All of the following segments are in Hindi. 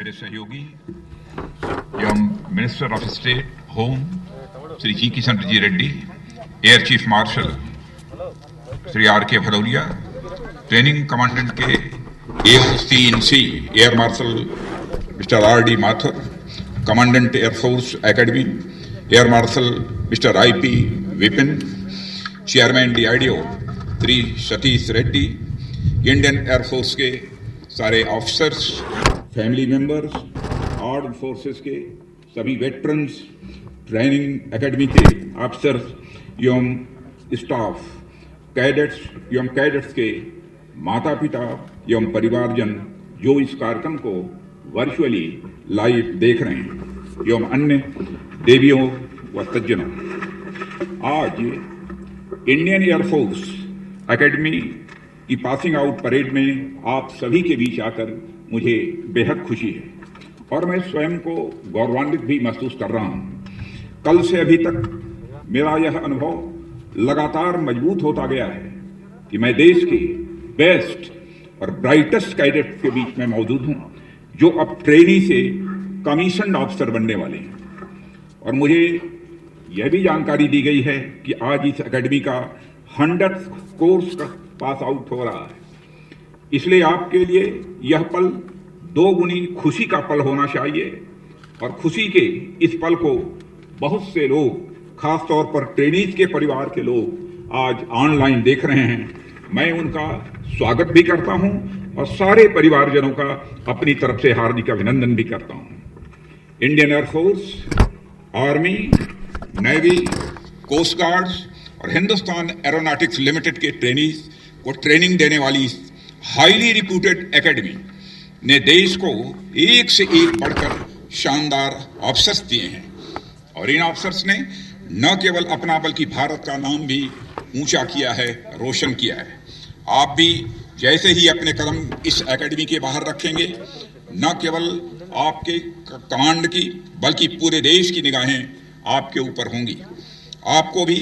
मेरे सहयोगी एवं minister of state home Shri G Kishan Reddy, air chief marshal Shri R K. Bhadauria, training commandant के AOC-in-C air marshal mister R.D. Mathur, commandant air force academy air marshal mister I.P. Vipin, chairman DRDO Shri Satish Reddy, Indian air force के सारे officers, family members, armed forces के सभी वेटरन्स, ट्रेनिंग एकेडमी के ऑफिसर्स एवं स्टाफ, कैडेट्स एवं कैडेट्स के माता पिता एवं परिवारजन जो इस कार्यक्रम को वर्चुअली लाइव देख रहे हैं एवं अन्य देवियों व सज्जनों, आज इंडियन एयरफोर्स एकेडमी की पासिंग आउट परेड में आप सभी के बीच आकर मुझे बेहद खुशी है और मैं स्वयं को गौरवान्वित भी महसूस कर रहा हूं। कल से अभी तक मेरा यह अनुभव लगातार मजबूत होता गया है कि मैं देश के बेस्ट और ब्राइटेस्ट कैडेट्स के बीच में मौजूद हूं, जो अब ट्रेनी से कमीशन्ड ऑफिसर बनने वाले हैं। और मुझे यह भी जानकारी दी गई है कि आज इस एकेडमी का 100th कोर्स का पास आउट हो रहा है। इसलिए आपके लिए यह पल दो गुनी खुशी का पल होना चाहिए और खुशी के इस पल को बहुत से लोग, खासतौर पर ट्रेनीज के परिवार के लोग आज ऑनलाइन देख रहे हैं। मैं उनका स्वागत भी करता हूं और सारे परिवारजनों का अपनी तरफ से हार्दिक अभिनंदन भी करता हूं। Indian air force, army, navy, coast guard और हिंदुस्तान एरोनॉटिक्स लिमिटेड के ट्रेनीज को ट्रेनिंग देने वाली हाईली रिप्यूटेड एकेडमी ने देश को एक से एक बढ़कर शानदार ऑफिसर्स दिए हैं और इन ऑफिसर्स ने न केवल अपना बल्कि भारत का नाम भी ऊंचा किया है, रोशन किया है। आप भी जैसे ही अपने कदम इस एकेडमी के बाहर रखेंगे, न केवल आपके कमांड की बल्कि पूरे देश की निगाहें आपके ऊपर होंगी। आपको भी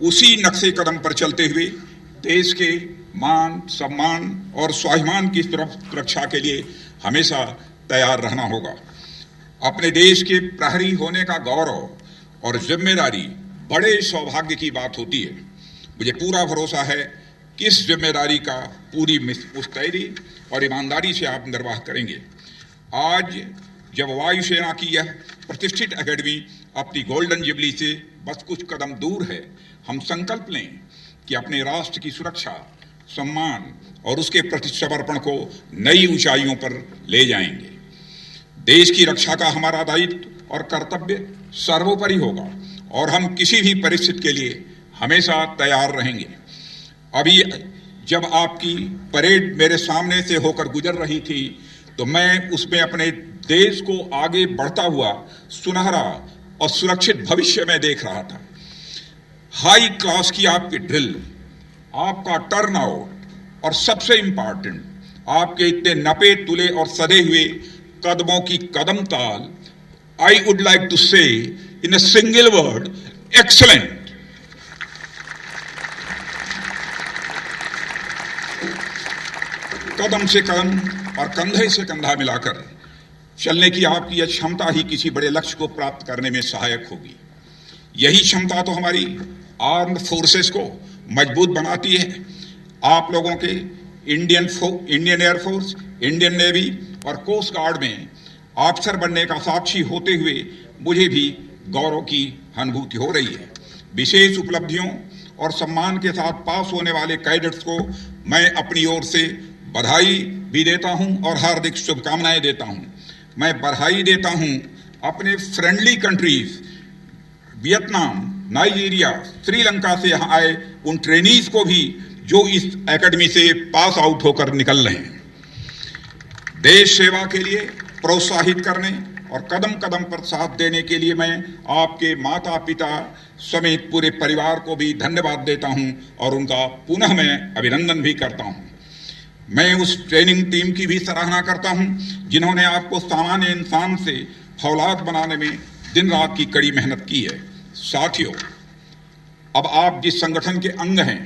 उसी नक्शे कदम पर चलते हुए देश के मान, सम्मान और स्वाभिमान की सुरक्षा के लिए हमेशा तैयार रहना होगा। अपने देश के प्रहरी होने का गौरव और जिम्मेदारी बड़े सौभाग्य की बात होती है। मुझे पूरा भरोसा है कि इस जिम्मेदारी का पूरी मुस्तैदी और ईमानदारी से आप निर्वाह करेंगे। आज जब वायुसेना की यह प्रतिष्ठित एकेडमी अपनी गोल्डन जुबली से बस कुछ कदम दूर है, हम संकल्प लें कि अपने राष्ट्र की सुरक्षा, सम्मान और उसके प्रति समर्पण को नई ऊंचाइयों पर ले जाएंगे। देश की रक्षा का हमारा दायित्व और कर्तव्य सर्वोपरि होगा और हम किसी भी परिस्थिति के लिए हमेशा तैयार रहेंगे। अभी जब आपकी परेड मेरे सामने से होकर गुजर रही थी तो मैं उसमें अपने देश को आगे बढ़ता हुआ सुनहरा और सुरक्षित भविष्य में देख रहा था। हाई क्लास की आपकी ड्रिल, आपका टर्नआउट और सबसे इंपॉर्टेंट आपके इतने नपे तुले और सधे हुए कदमों की कदम ताल, आई वुड लाइक टू से इन अ सिंगल वर्ड, एक्सलेंट। कदम से कदम और कंधे से कंधा मिलाकर चलने की आपकी यह क्षमता ही किसी बड़े लक्ष्य को प्राप्त करने में सहायक होगी। यही क्षमता तो हमारी आर्म्ड फोर्सेस को मजबूत बनाती है। आप लोगों के इंडियन एयरफोर्स, इंडियन नेवी और कोस्ट गार्ड में ऑफिसर बनने का साक्षी होते हुए मुझे भी गौरव की अनुभूति हो रही है। विशेष उपलब्धियों और सम्मान के साथ पास होने वाले कैडेट्स को मैं अपनी ओर से बधाई भी देता हूं और हार्दिक शुभकामनाएं देता हूं। मैं बधाई देता हूं अपने friendly countries Vietnam, Nigeria, Sri Lanka से यहाँ आए उन ट्रेनीज को भी जो इस एकेडमी से पास आउट होकर निकल रहे हैं। देश सेवा के लिए प्रोत्साहित करने और कदम कदम पर साथ देने के लिए मैं आपके माता पिता समेत पूरे परिवार को भी धन्यवाद देता हूं और उनका पुनः मैं अभिनंदन भी करता हूं। मैं उस ट्रेनिंग टीम की भी सराहना करता हूं जिन्होंने आपको सामान्य इंसान से फौलाद बनाने में दिन रात की कड़ी मेहनत की है। साथियों, अब आप जिस संगठन के अंग हैं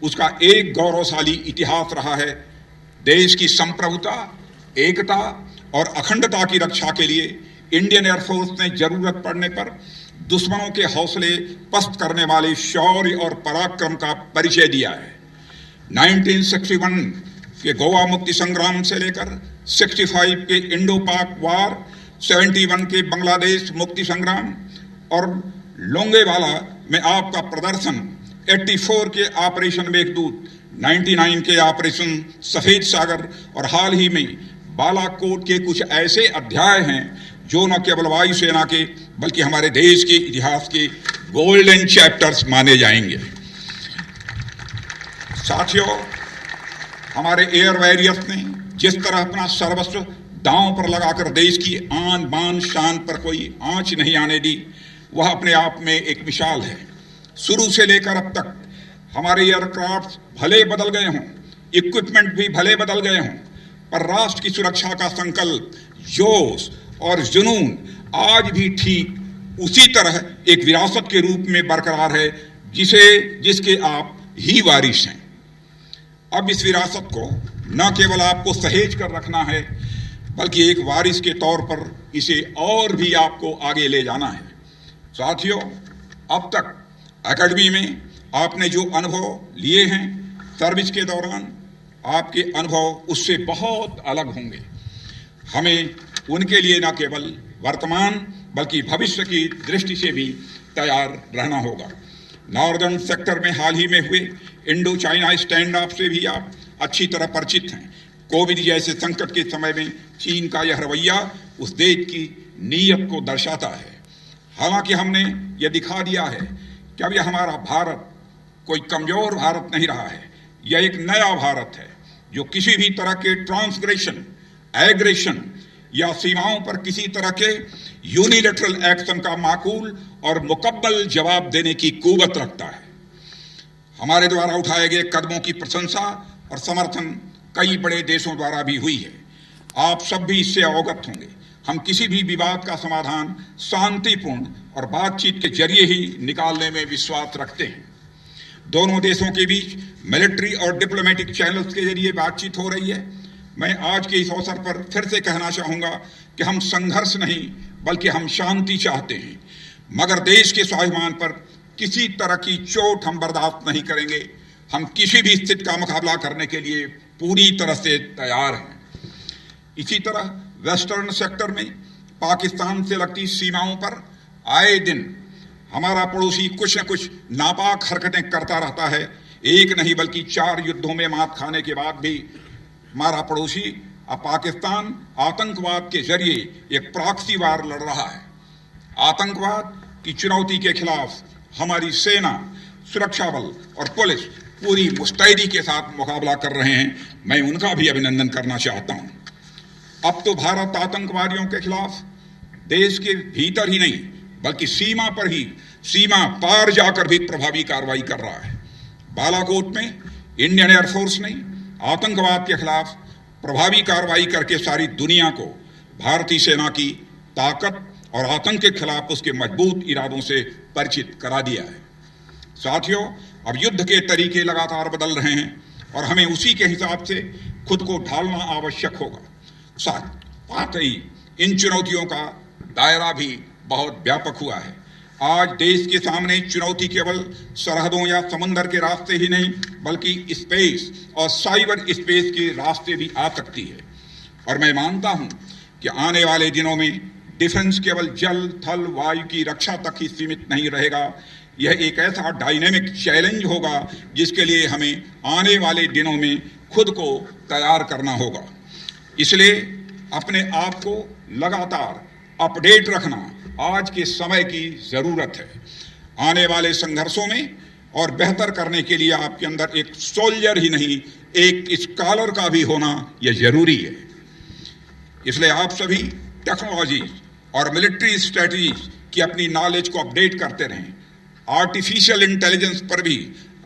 उसका एक गौरवशाली इतिहास रहा है। देश की संप्रभुता, एकता और अखंडता की रक्षा के लिए इंडियन एयरफोर्स ने जरूरत पड़ने पर दुश्मनों के हौसले पस्त करने वाले शौर्य और पराक्रम का परिचय दिया है। 1961 के गोवा मुक्ति संग्राम से लेकर 65 के इंडो पाक वार, 71 के बांग्लादेश मुक्ति संग्राम और लोंगेवाला में आपका प्रदर्शन, 84 के ऑपरेशन मेघदूत, 99 के ऑपरेशन सफेद सागर और हाल ही में बालाकोट के कुछ ऐसे अध्याय हैं जो न केवल वायुसेना के बल्कि हमारे देश के इतिहास के गोल्डन चैप्टर्स माने जाएंगे। साथियों, हमारे एयर वॉरियर्स ने जिस तरह अपना सर्वस्व दांव पर लगाकर देश की आन बान शान पर कोई आंच नहीं आने दी, वह अपने आप में एक मिसाल है। शुरू से लेकर अब तक हमारे एयरक्राफ्ट भले बदल गए हों, इक्विपमेंट भी भले बदल गए हों, पर राष्ट्र की सुरक्षा का संकल्प, जोश और जुनून आज भी ठीक उसी तरह एक विरासत के रूप में बरकरार है जिसके आप ही वारिस हैं। अब इस विरासत को न केवल आपको सहेज कर रखना है, बल्कि एक वारिस के तौर पर इसे और भी आपको आगे ले जाना है। साथियों, अब तक एकेडमी में आपने जो अनुभव लिए हैं, सर्विस के दौरान आपके अनुभव उससे बहुत अलग होंगे। हमें उनके लिए न केवल वर्तमान बल्कि भविष्य की दृष्टि से भी तैयार रहना होगा। नॉर्दर्न सेक्टर में हाल ही में हुए इंडो चाइना स्टैंड ऑफ से भी आप अच्छी तरह परिचित हैं। कोविड जैसे संकट के समय में चीन का यह रवैया उस देश की नीयत को दर्शाता है। हालांकि हमने यह दिखा दिया है कि अब यह हमारा भारत कोई कमजोर भारत नहीं रहा है। यह एक नया भारत है जो किसी भी तरह के ट्रांसग्रेशन, एग्रेशन या सीमाओं पर किसी तरह के यूनिलैटरल एक्शन का माकूल और मुकम्मल जवाब देने की कुव्वत रखता है। हमारे द्वारा उठाए गए कदमों की प्रशंसा और समर्थन कई बड़े देशों द्वारा भी हुई है। आप सब भी इससे अवगत होंगे। हम किसी भी विवाद का समाधान शांतिपूर्ण और बातचीत के जरिए ही निकालने में विश्वास रखते हैं। दोनों देशों के बीच मिलिट्री और डिप्लोमेटिक चैनल्स के जरिए बातचीत हो रही है। मैं आज के इस अवसर पर फिर से कहना चाहूंगा कि हम संघर्ष नहीं बल्कि हम शांति चाहते हैं, मगर देश के स्वाभिमान पर किसी तरह की चोट हम बर्दाश्त नहीं करेंगे। हम किसी भी स्थिति का मुकाबला करने के लिए पूरी तरह से तैयार हैं। इसी तरह वेस्टर्न सेक्टर में पाकिस्तान से लगती सीमाओं पर आए दिन हमारा पड़ोसी कुछ न कुछ नापाक हरकतें करता रहता है। एक नहीं बल्कि 4 युद्धों में मात खाने के बाद भी हमारा पड़ोसी अब पाकिस्तान आतंकवाद के जरिए एक प्रॉक्सी वार लड़ रहा है। आतंकवाद की चुनौती के खिलाफ हमारी सेना, सुरक्षा बल और पुलिस पूरी मुस्तैदी के साथ मुकाबला कर रहे हैं। मैं उनका भी अभिनंदन करना चाहता हूं। अब तो भारत आतंकवादियों के खिलाफ देश के भीतर ही नहीं बल्कि सीमा पर ही, सीमा पार जाकर भी प्रभावी कार्रवाई कर रहा है। बालाकोट में इंडियन एयरफोर्स ने आतंकवाद के खिलाफ प्रभावी कार्रवाई करके सारी दुनिया को भारतीय सेना की ताकत और आतंक के खिलाफ उसके मजबूत इरादों से परिचित करा दिया है। साथियों, अब युद्ध के तरीके लगातार बदल रहे हैं और हमें उसी के हिसाब से खुद को ढालना आवश्यक होगा। साथ ही इन चुनौतियों का दायरा भी बहुत व्यापक हुआ है। आज देश के सामने चुनौती केवल सरहदों या समंदर के रास्ते ही नहीं बल्कि स्पेस और साइबर स्पेस के रास्ते भी आ सकती है। और मैं मानता हूं कि आने वाले दिनों में डिफेंस केवल जल, थल, वायु की रक्षा तक ही सीमित नहीं रहेगा। यह एक ऐसा डायनेमिक चैलेंज होगा जिसके लिए हमें आने वाले दिनों में खुद को तैयार करना होगा। इसलिए अपने आप को लगातार अपडेट रखना आज के समय की जरूरत है। आने वाले संघर्षों में और बेहतर करने के लिए आपके अंदर एक सोल्जर ही नहीं, एक स्कॉलर का भी होना यह जरूरी है। इसलिए आप सभी टेक्नोलॉजी और मिलिट्री स्ट्रेटजीज की अपनी नॉलेज को अपडेट करते रहें। आर्टिफिशियल इंटेलिजेंस पर भी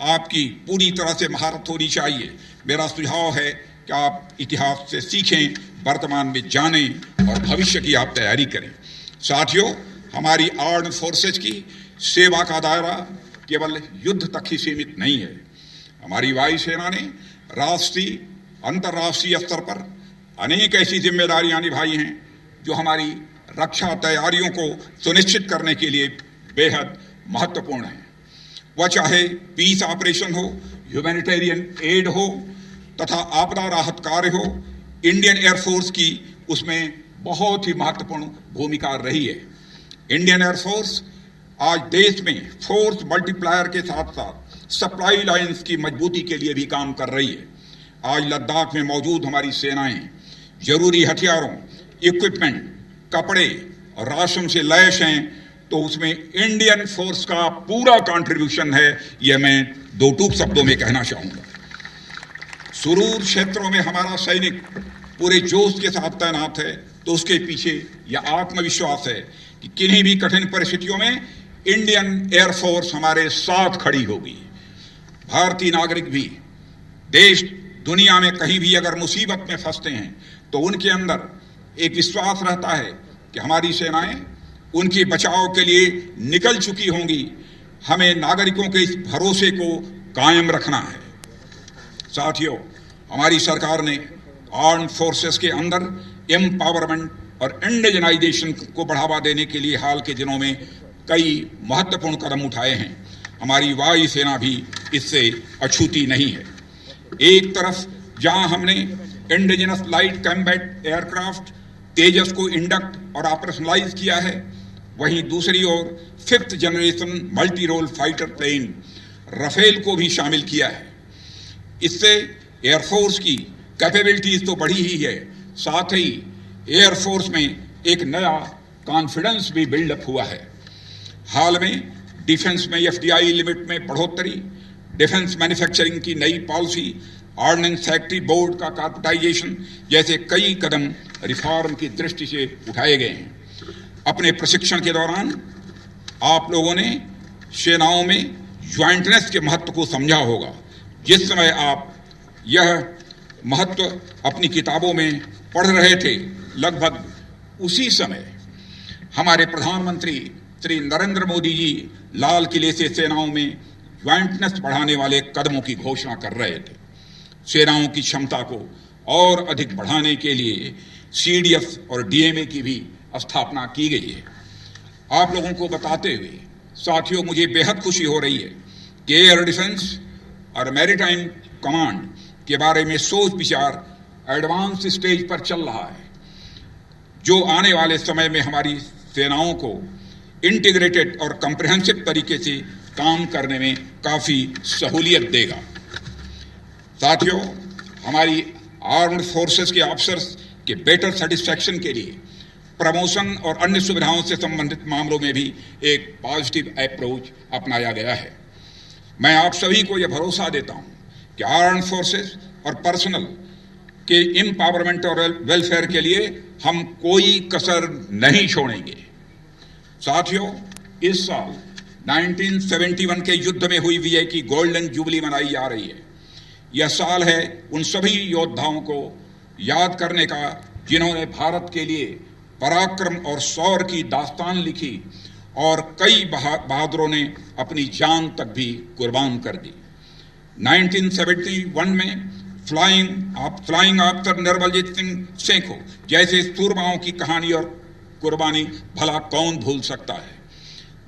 आपकी पूरी तरह से महारत होनी चाहिए। मेरा सुझाव है कि आप इतिहास से सीखें, वर्तमान में जानें और भविष्य की आप तैयारी करें। साथियों, हमारी आर्म्ड फोर्सेज की सेवा का दायरा केवल युद्ध तक ही सीमित नहीं है। हमारी वायुसेना ने राष्ट्रीय, अंतर्राष्ट्रीय स्तर पर अनेक ऐसी जिम्मेदारियां निभाई हैं जो हमारी रक्षा तैयारियों को सुनिश्चित करने के लिए बेहद महत्वपूर्ण है। वह चाहे पीस ऑपरेशन हो, ह्यूमैनिटेरियन एड हो तथा आपदा राहत कार्य हो, इंडियन एयरफोर्स की उसमें बहुत ही महत्वपूर्ण भूमिका रही है। इंडियन एयरफोर्स आज देश में फोर्स मल्टीप्लायर के साथ साथ सप्लाई लाइंस की मजबूती के लिए भी काम कर रही है। आज लद्दाख में मौजूद हमारी सेनाएं जरूरी हथियारों, इक्विपमेंट, कपड़े और राशन से लैस हैं, तो उसमें इंडियन फोर्स का पूरा कंट्रीब्यूशन है, यह मैं दो टूक शब्दों में कहना चाहूंगा। सुदूर क्षेत्रों में हमारा सैनिक पूरे जोश के साथ तैनात है, तो उसके पीछे यह आत्मविश्वास है कि किन्हीं भी कठिन परिस्थितियों में इंडियन एयरफोर्स हमारे साथ खड़ी होगी। भारतीय नागरिक भी देश दुनिया में कहीं भी अगर मुसीबत में फंसते हैं तो उनके अंदर एक विश्वास रहता है कि हमारी सेनाएं उनके बचाव के लिए निकल चुकी होंगी। हमें नागरिकों के इस भरोसे को कायम रखना है। साथियों, हमारी सरकार ने आर्म्ड फोर्सेस के अंदर एम्पावरमेंट और इंडिजनाइजेशन को बढ़ावा देने के लिए हाल के दिनों में कई महत्वपूर्ण कदम उठाए हैं। हमारी वायुसेना भी इससे अछूती नहीं है। एक तरफ जहां हमने indigenous light combat aircraft Tejas को इंडक्ट और ऑपरेशनलाइज किया है, वहीं दूसरी ओर 5th generation multi role fighter plane Rafale को भी शामिल किया है। इससे एयरफोर्स की कैपेबिलिटीज तो बढ़ी ही है, साथ ही एयरफोर्स में एक नया कॉन्फिडेंस भी बिल्डअप हुआ है। हाल में डिफेंस में एफडीआई लिमिट में बढ़ोतरी, डिफेंस मैन्युफैक्चरिंग की नई पॉलिसी, ऑर्डिनेंस फैक्ट्री बोर्ड का कॉर्पोरेटाइजेशन जैसे कई कदम रिफॉर्म की दृष्टि से उठाए गए हैं। अपने प्रशिक्षण के दौरान आप लोगों ने सेनाओं में ज्वाइंटनेस के महत्व को समझा होगा। जिस समय आप यह महत्व अपनी किताबों में पढ़ रहे थे, लगभग उसी समय हमारे प्रधानमंत्री श्री नरेंद्र मोदी जी लाल किले से सेनाओं में ज्वाइंटनेस बढ़ाने वाले कदमों की घोषणा कर रहे थे। सेनाओं की क्षमता को और अधिक बढ़ाने के लिए सीडीएस और डीएमए की भी स्थापना की गई है। आप लोगों को बताते हुए साथियों, मुझे बेहद खुशी हो रही है कि एयर डिफेंस और मैरीटाइम कमांड के बारे में सोच विचार एडवांस स्टेज पर चल रहा है, जो आने वाले समय में हमारी सेनाओं को इंटीग्रेटेड और कॉम्प्रिहेंसिव तरीके से काम करने में काफी सहूलियत देगा। साथियों, हमारी आर्म्ड फोर्सेस के ऑफिसर्स के बेटर सेटिस्फैक्शन के लिए प्रमोशन और अन्य सुविधाओं से संबंधित मामलों में भी एक पॉजिटिव अप्रोच अपनाया गया है। मैं आप सभी को यह भरोसा देता हूं कि आर्म्ड फोर्सेस और पर्सनल के एम्पावरमेंट और वेलफेयर के लिए हम कोई कसर नहीं छोड़ेंगे। साथियों, इस साल 1971 के युद्ध में हुई विजय की गोल्डन जुबली मनाई जा रही है। यह साल है उन सभी योद्धाओं को याद करने का जिन्होंने भारत के लिए पराक्रम और शौर्य की दास्तान लिखी और कई बहादुरों ने अपनी जान तक भी कुर्बान कर दी। 1971 में फ्लाइंग ऑफिसर निर्मलजीत सिंह सेखों जैसे सूरमाओं की कहानी और कुर्बानी भला कौन भूल सकता है।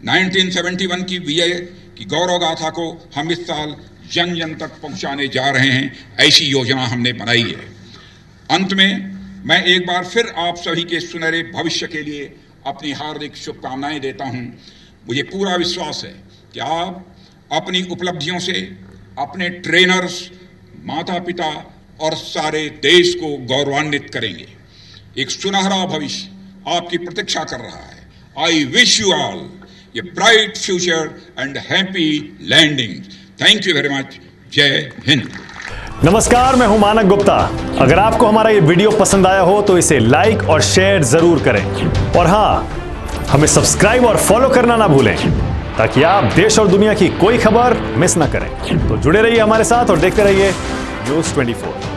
1971 की विजय की गौरव गाथा को हम इस साल जन जन तक पहुंचाने जा रहे हैं, ऐसी योजना हमने बनाई है। अंत में मैं एक बार फिर आप सभी के सुनहरे भविष्य के लिए अपनी हार्दिक शुभकामनाएं देता हूं। मुझे पूरा विश्वास है कि आप अपनी उपलब्धियों से अपने ट्रेनर्स, माता पिता और सारे देश को गौरवान्वित करेंगे। एक सुनहरा भविष्य आपकी प्रतीक्षा कर रहा है। I wish you all a bright future and happy landing. Thank you very much. जय हिंद। नमस्कार, मैं हूं मानक गुप्ता। अगर आपको हमारा ये वीडियो पसंद आया हो तो इसे लाइक और शेयर जरूर करें, और हां, हमें सब्सक्राइब और फॉलो करना ना भूलें ताकि आप देश और दुनिया की कोई खबर मिस ना करें। तो जुड़े रहिए हमारे साथ और देखते रहिए न्यूज़ 24।